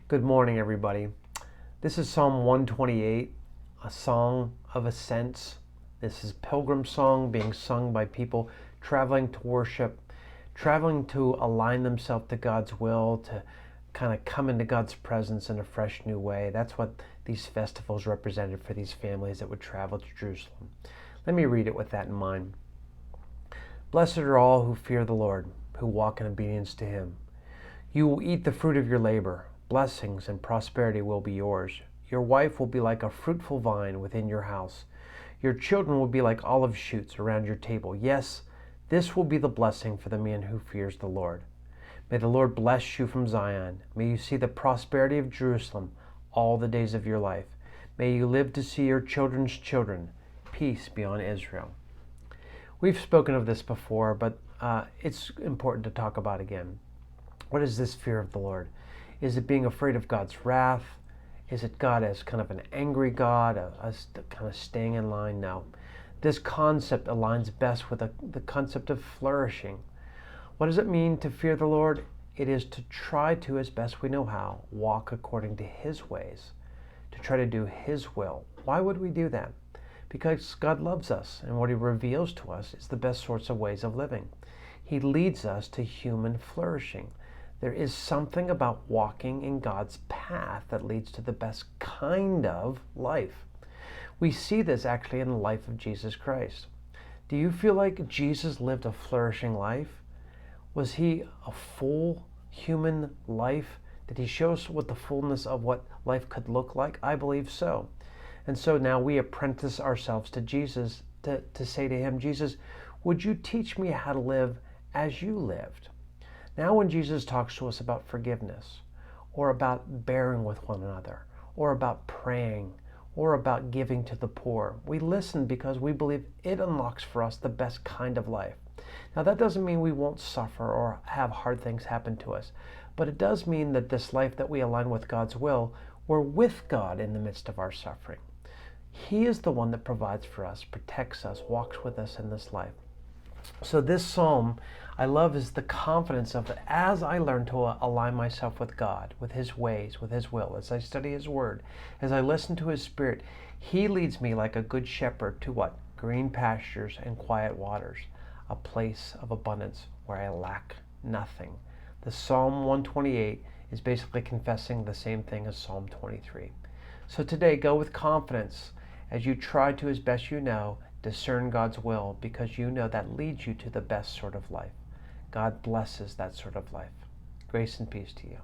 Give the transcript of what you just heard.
Good morning, everybody. This is Psalm 128, a song of ascents. This is a pilgrim song being sung by people traveling to worship, traveling to align themselves to God's will, to kind of come into God's presence in a fresh new way. That's what these festivals represented for these families that would travel to Jerusalem. Let me read it with that in mind. Blessed are all who fear the Lord, who walk in obedience to him. You will eat the fruit of your labor. Blessings and prosperity will be yours. Your wife will be like a fruitful vine within your house. Your children will be like olive shoots around your table. Yes, this will be the blessing for the man who fears the Lord. May the Lord bless you from Zion. May you see the prosperity of Jerusalem all the days of your life. May you live to see your children's children. Peace be on Israel. We've spoken of this before, but it's important to talk about again. What is this fear of the Lord? Is it being afraid of God's wrath? Is it God as kind of an angry God, us kind of staying in line? No. This concept aligns best with the concept of flourishing. What does it mean to fear the Lord? It is to try to, as best we know how, walk according to his ways, to try to do his will. Why would we do that? Because God loves us, and what he reveals to us is the best sorts of ways of living. He leads us to human flourishing. There is something about walking in God's path that leads to the best kind of life. We see this actually in the life of Jesus Christ. Do you feel like Jesus lived a flourishing life? Was he a full human life? Did he show us what the fullness of what life could look like? I believe so. And so now we apprentice ourselves to Jesus to say to him, Jesus, would you teach me how to live as you lived? Now when Jesus talks to us about forgiveness, or about bearing with one another, or about praying, or about giving to the poor, we listen because we believe it unlocks for us the best kind of life. Now that doesn't mean we won't suffer or have hard things happen to us, but it does mean that this life that we align with God's will, we're with God in the midst of our suffering. He is the one that provides for us, protects us, walks with us in this life. So this psalm I love is the confidence of it as I learn to align myself with God, with his ways, with his will, as I study his word, as I listen to his spirit. He leads me like a good shepherd to what? Green pastures and quiet waters, a place of abundance where I lack nothing. The Psalm 128 is basically confessing the same thing as Psalm 23. So today, go with confidence as you try to, as best you know, discern God's will, because you know that leads you to the best sort of life. God blesses that sort of life. Grace and peace to you.